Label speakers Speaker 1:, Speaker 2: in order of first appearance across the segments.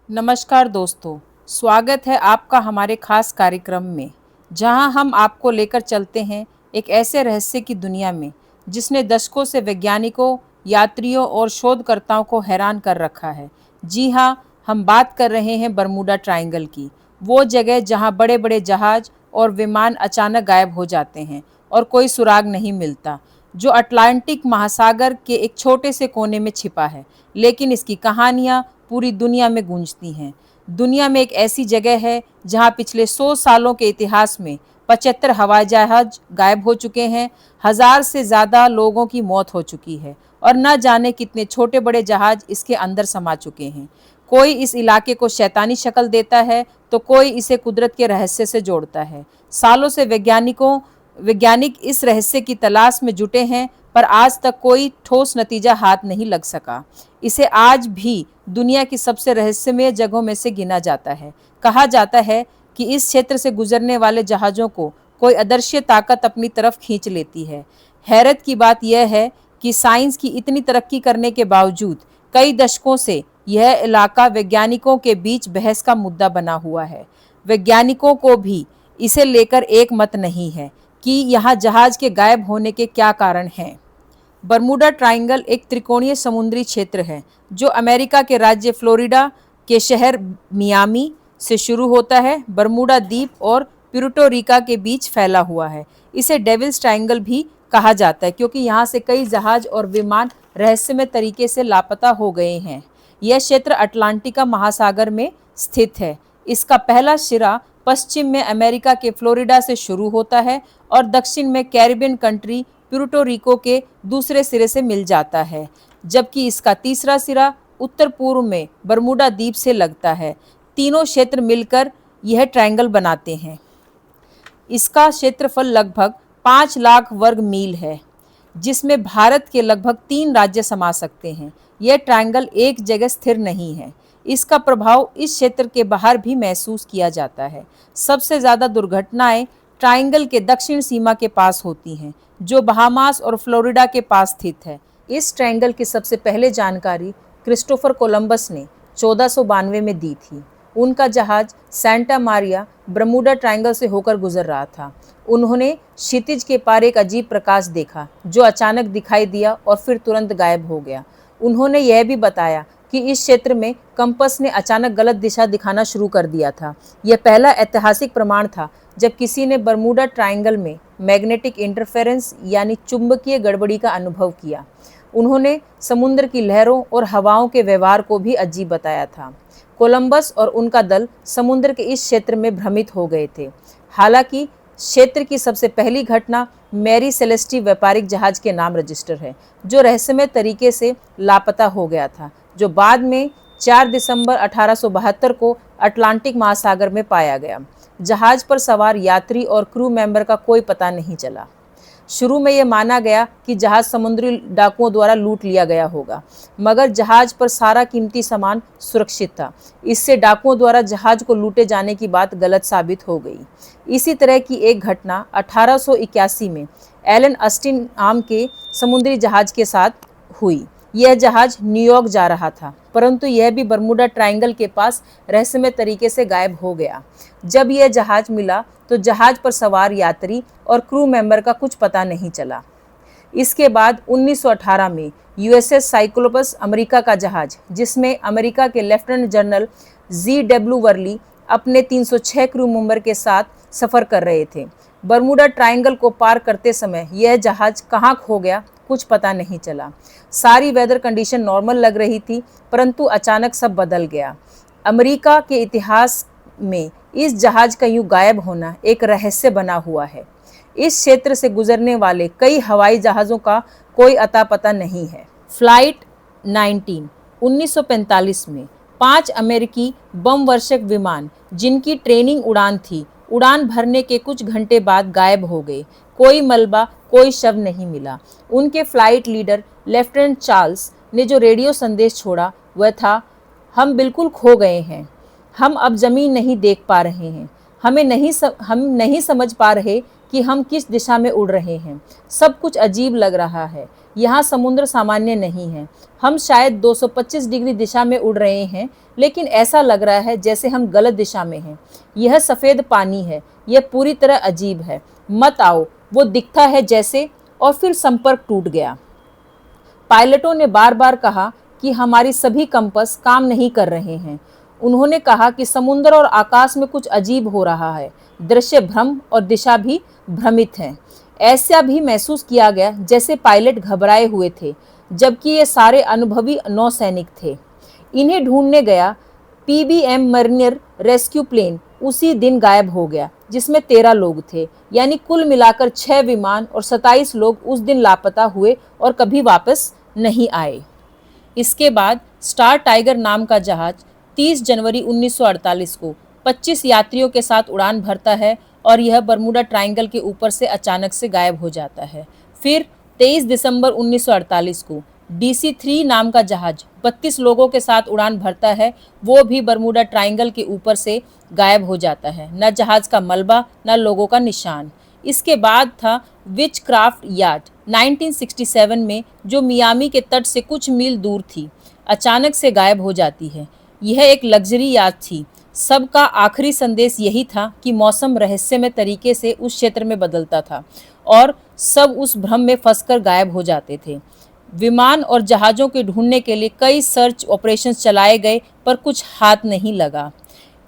Speaker 1: नमस्कार दोस्तों, स्वागत है आपका हमारे खास कार्यक्रम में, जहां हम आपको लेकर चलते हैं एक ऐसे रहस्य की दुनिया में जिसने दशकों से वैज्ञानिकों, यात्रियों और शोधकर्ताओं को हैरान कर रखा है। जी हां, हम बात कर रहे हैं बरमूडा ट्रायंगल की, वो जगह जहां बड़े-बड़े जहाज और विमान अचानक गायब हो जाते हैं और कोई सुराग नहीं मिलता, जो अटलांटिक महासागर के एक छोटे से कोने में छिपा है। लेकिन इसकी कहानियां पूरी दुनिया में गूंजती हैं। दुनिया में एक ऐसी जगह है जहां पिछले 100 सालों के इतिहास में 75 हवाई जहाज गायब हो चुके हैं, 1000 से ज़्यादा लोगों की मौत हो चुकी है और न जाने कितने छोटे बड़े जहाज इसके अंदर समा चुके हैं। कोई इस इलाके को शैतानी शक्ल देता है तो कोई इसे कुदरत के रहस्य से जोड़ता है। सालों से वैज्ञानिक इस रहस्य की तलाश में जुटे हैं, पर आज तक कोई ठोस नतीजा हाथ नहीं लग सका। इसे आज भी दुनिया की सबसे रहस्यमय जगहों में से गिना जाता है। कहा जाता है कि इस क्षेत्र से गुजरने वाले जहाज़ों को कोई अदृश्य ताकत अपनी तरफ खींच लेती है। हैरत की बात यह है कि साइंस की इतनी तरक्की करने के बावजूद कई दशकों से यह इलाका वैज्ञानिकों के बीच बहस का मुद्दा बना हुआ है। वैज्ञानिकों को भी इसे लेकर एक मत नहीं है कि यहाँ जहाज के गायब होने के क्या कारण हैं। बरमूडा ट्रायंगल एक त्रिकोणीय समुद्री क्षेत्र है जो अमेरिका के राज्य फ्लोरिडा के शहर मियामी से शुरू होता है, बरमूडा द्वीप और प्यूर्टो रिका के बीच फैला हुआ है। इसे डेविल्स ट्रायंगल भी कहा जाता है क्योंकि यहाँ से कई जहाज और विमान रहस्यमय तरीके से लापता हो गए हैं। यह क्षेत्र अटलांटिका महासागर में स्थित है। इसका पहला सिरा पश्चिम में अमेरिका के फ्लोरिडा से शुरू होता है और दक्षिण में कैरिबियन कंट्री प्यूर्टो रिको के दूसरे सिरे से मिल जाता है, जबकि इसका तीसरा सिरा उत्तर पूर्व में बरमूडा द्वीप से लगता है। तीनों क्षेत्र मिलकर यह ट्रायंगल बनाते हैं। इसका क्षेत्रफल लगभग 5 लाख वर्ग मील है, जिसमें भारत के लगभग 3 राज्य समा सकते हैं। यह ट्रायंगल एक जगह स्थिर नहीं है, इसका प्रभाव इस क्षेत्र के बाहर भी महसूस किया जाता है। सबसे ज़्यादा दुर्घटनाएं ट्रायंगल के दक्षिण सीमा के पास होती हैं, जो बहामास और फ्लोरिडा के पास स्थित है। इस ट्रायंगल की सबसे पहले जानकारी क्रिस्टोफर कोलंबस ने 1492 में दी थी। उनका जहाज सेंटा मारिया बरमूडा ट्रायंगल से होकर गुजर रहा था। उन्होंने क्षितिज के पार एक अजीब प्रकाश देखा जो अचानक दिखाई दिया और फिर तुरंत गायब हो गया। उन्होंने यह भी बताया कि इस क्षेत्र में कंपास ने अचानक गलत दिशा दिखाना शुरू कर दिया था। यह पहला ऐतिहासिक प्रमाण था जब किसी ने बरमूडा ट्रायंगल में मैग्नेटिक इंटरफेरेंस यानी चुंबकीय गड़बड़ी का अनुभव किया। उन्होंने समुद्र की लहरों और हवाओं के व्यवहार को भी अजीब बताया था। कोलंबस और उनका दल समुद्र के इस क्षेत्र में भ्रमित हो गए थे। हालांकि क्षेत्र की सबसे पहली घटना मैरी सेलेस्टी व्यापारिक जहाज के नाम रजिस्टर है, जो रहस्यमय तरीके से लापता हो गया था, जो बाद में 4 दिसंबर 1872 को अटलांटिक महासागर में पाया गया। जहाज पर सवार यात्री और क्रू मेंबर का कोई पता नहीं चला। शुरू में यह माना गया कि जहाज समुद्री डाकुओं द्वारा लूट लिया गया होगा, मगर जहाज पर सारा कीमती सामान सुरक्षित था। इससे डाकुओं द्वारा जहाज को लूटे जाने की बात गलत साबित हो गई। इसी तरह की एक घटना 1881 में एलन अस्टिन नाम के समुद्री जहाज के साथ हुई। यह जहाज न्यूयॉर्क जा रहा था, परंतु यह भी बरमूडा ट्रायंगल के पास रहस्यमय तरीके से गायब हो गया। जब यह जहाज मिला तो जहाज पर सवार यात्री और क्रू मेंबर का कुछ पता नहीं चला। इसके बाद 1918 में यूएसएस साइक्लोपस अमेरिका का जहाज, जिसमें अमेरिका के लेफ्टिनेंट जनरल जी.डब्ल्यू. वर्ली अपने 306 क्रू मेंबर के साथ सफ़र कर रहे थे। बरमूडा ट्रायंगल को पार करते समय यह जहाज कहाँ खो गया, कुछ पता नहीं चला। सारी वेदर कंडीशन नॉर्मल लग रही थी, परंतु अचानक सब बदल गया। अमेरिका के इतिहास में इस जहाज का यूं गायब होना एक रहस्य बना हुआ है। इस क्षेत्र से गुजरने वाले कई हवाई जहाज़ों का कोई अता पता नहीं है। फ्लाइट 19 1945 में 5 अमेरिकी बम वर्षक विमान, जिनकी ट्रेनिंग उड़ान थी, उड़ान भरने के कुछ घंटे बाद गायब हो गए। कोई मलबा, कोई शव नहीं मिला। उनके फ्लाइट लीडर लेफ्टिनेंट चार्ल्स ने जो रेडियो संदेश छोड़ा वह था, हम बिल्कुल खो गए हैं, हम अब ज़मीन नहीं देख पा रहे हैं, हम नहीं समझ पा रहे कि हम किस दिशा में उड़ रहे हैं, सब कुछ अजीब लग रहा है। यहाँ समुद्र सामान्य नहीं है। हम शायद 225 डिग्री दिशा में उड़ रहे हैं, लेकिन ऐसा लग रहा है जैसे हम गलत दिशा में हैं। यह सफ़ेद पानी है, यह पूरी तरह अजीब है। मत आओ, वो दिखता है जैसे। और फिर संपर्क टूट गया। पायलटों ने बार बार कहा कि हमारी सभी कंपास काम नहीं कर रहे हैं। उन्होंने कहा कि समुद्र और आकाश में कुछ अजीब हो रहा है। दृश्य भ्रम और दिशा भी भ्रमित है। ऐसा भी महसूस किया गया जैसे पायलट घबराए हुए थे, जबकि ये सारे अनुभवी नौसैनिक थे। इन्हें ढूंढने गया पीबीएम मरीनियर रेस्क्यू प्लेन उसी दिन गायब हो गया, जिसमें 13 लोग थे। यानी कुल मिलाकर 6 विमान और 27 लोग उस दिन लापता हुए और कभी वापस नहीं आए। इसके बाद स्टार टाइगर नाम का जहाज 30 जनवरी 1948 को 25 यात्रियों के साथ उड़ान भरता है और यह बरमूडा ट्रायंगल के ऊपर से अचानक से गायब हो जाता है। फिर 23 दिसंबर 1948 को DC-3 नाम का जहाज 32 लोगों के साथ उड़ान भरता है। वो भी बरमूडा ट्रायंगल के ऊपर से गायब हो जाता है। न जहाज का मलबा, न लोगों का निशान। इसके बाद था विचक्राफ्ट याट 1967 में, जो मियामी के तट से कुछ मील दूर थी, अचानक से गायब हो जाती है। यह एक लग्जरी याट थी। सबका आखिरी संदेश यही था कि मौसम रहस्यमय तरीके से उस क्षेत्र में बदलता था और सब उस भ्रम में फंसकर गायब हो जाते थे। विमान और जहाज़ों के ढूंढने के लिए कई सर्च ऑपरेशंस चलाए गए, पर कुछ हाथ नहीं लगा।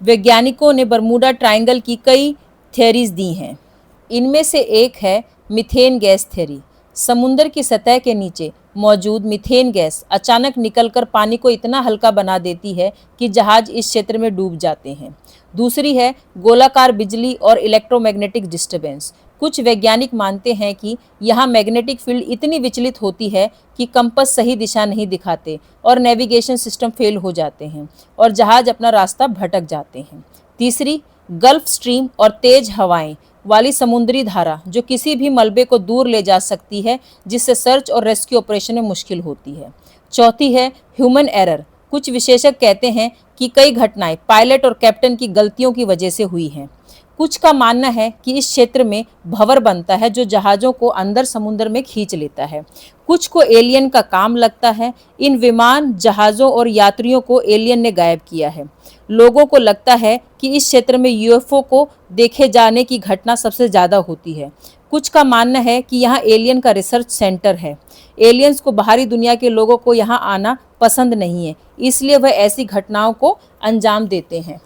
Speaker 1: वैज्ञानिकों ने बरमूडा ट्रायंगल की कई थियरीज दी हैं। इनमें से एक है मीथेन गैस थ्योरी। समुद्र की सतह के नीचे मौजूद मीथेन गैस अचानक निकलकर पानी को इतना हल्का बना देती है कि जहाज इस क्षेत्र में डूब जाते हैं। दूसरी है गोलाकार बिजली और इलेक्ट्रोमैग्नेटिक डिस्टर्बेंस। कुछ वैज्ञानिक मानते हैं कि यहाँ मैग्नेटिक फील्ड इतनी विचलित होती है कि कंपास सही दिशा नहीं दिखाते और नेविगेशन सिस्टम फेल हो जाते हैं और जहाज अपना रास्ता भटक जाते हैं। तीसरी, गल्फ स्ट्रीम और तेज हवाएं वाली समुद्री धारा, जो किसी भी मलबे को दूर ले जा सकती है, जिससे सर्च और रेस्क्यू ऑपरेशन में मुश्किल होती है। चौथी है ह्यूमन एरर। कुछ विशेषज्ञ कहते हैं कि कई घटनाएं पायलट और कैप्टन की गलतियों की वजह से हुई हैं। कुछ का मानना है कि इस क्षेत्र में भंवर बनता है जो जहाज़ों को अंदर समुद्र में खींच लेता है। कुछ को एलियन का काम लगता है। इन विमान, जहाज़ों और यात्रियों को एलियन ने गायब किया है। लोगों को लगता है कि इस क्षेत्र में यूएफओ को देखे जाने की घटना सबसे ज़्यादा होती है। कुछ का मानना है कि यहाँ एलियन का रिसर्च सेंटर है। एलियंस को बाहरी दुनिया के लोगों को यहाँ आना पसंद नहीं है, इसलिए वह ऐसी घटनाओं को अंजाम देते हैं।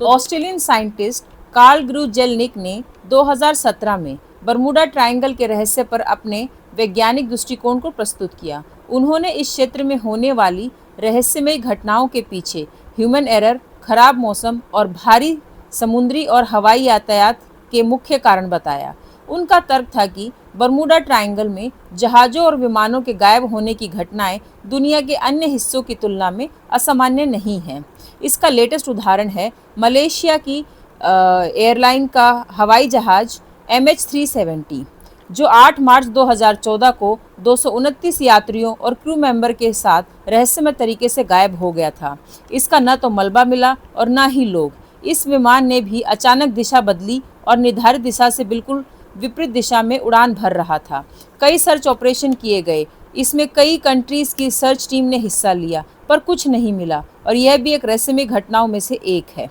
Speaker 1: तो ऑस्ट्रेलियन साइंटिस्ट कार्ल ग्रू जेलनिक ने 2017 में बरमूडा ट्रायंगल के रहस्य पर अपने वैज्ञानिक दृष्टिकोण को प्रस्तुत किया। उन्होंने इस क्षेत्र में होने वाली रहस्यमय घटनाओं के पीछे ह्यूमन एरर, खराब मौसम और भारी समुद्री और हवाई यातायात के मुख्य कारण बताया। उनका तर्क था कि बरमूडा ट्रायंगल में जहाज़ों और विमानों के गायब होने की घटनाएं दुनिया के अन्य हिस्सों की तुलना में असामान्य नहीं हैं। इसका लेटेस्ट उदाहरण है मलेशिया की एयरलाइन का हवाई जहाज़ MH370, जो 8 मार्च 2014 को 229 यात्रियों और क्रू मेंबर के साथ रहस्यमय तरीके से गायब हो गया था। इसका न तो मलबा मिला और न ही लोग। इस विमान ने भी अचानक दिशा बदली और निर्धारित दिशा से बिल्कुल विपरीत दिशा में उड़ान भर रहा था। कई सर्च ऑपरेशन किए गए। इसमें कई कंट्रीज़ की सर्च टीम ने हिस्सा लिया, पर कुछ नहीं मिला और यह भी एक रहस्यमय घटनाओं में से एक है।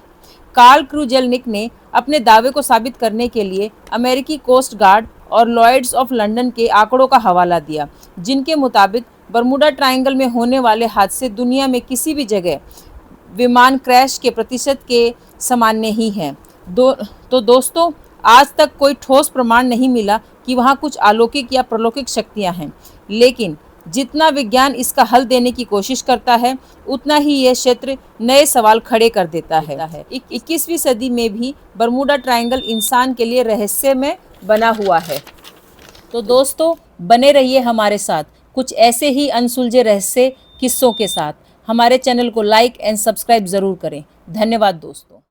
Speaker 1: कार्ल क्रूजेलनिक ने अपने दावे को साबित करने के लिए अमेरिकी कोस्ट गार्ड और लॉयड्स ऑफ लंदन के आंकड़ों का हवाला दिया, जिनके मुताबिक बरमूडा ट्रायंगल में होने वाले हादसे दुनिया में किसी भी जगह विमान क्रैश के प्रतिशत के सामान्य ही हैं। तो दोस्तों, आज तक कोई ठोस प्रमाण नहीं मिला कि वहाँ कुछ अलौकिक या प्रलौकिक शक्तियाँ हैं, लेकिन जितना विज्ञान इसका हल देने की कोशिश करता है, उतना ही यह क्षेत्र नए सवाल खड़े कर देता है। 21वीं सदी में भी बरमूडा ट्रायंगल इंसान के लिए रहस्यमय बना हुआ है। तो दोस्तों, बने रहिए हमारे साथ कुछ ऐसे ही अनसुलझे रहस्य किस्सों के साथ। हमारे चैनल को लाइक एंड सब्सक्राइब ज़रूर करें। धन्यवाद दोस्तों।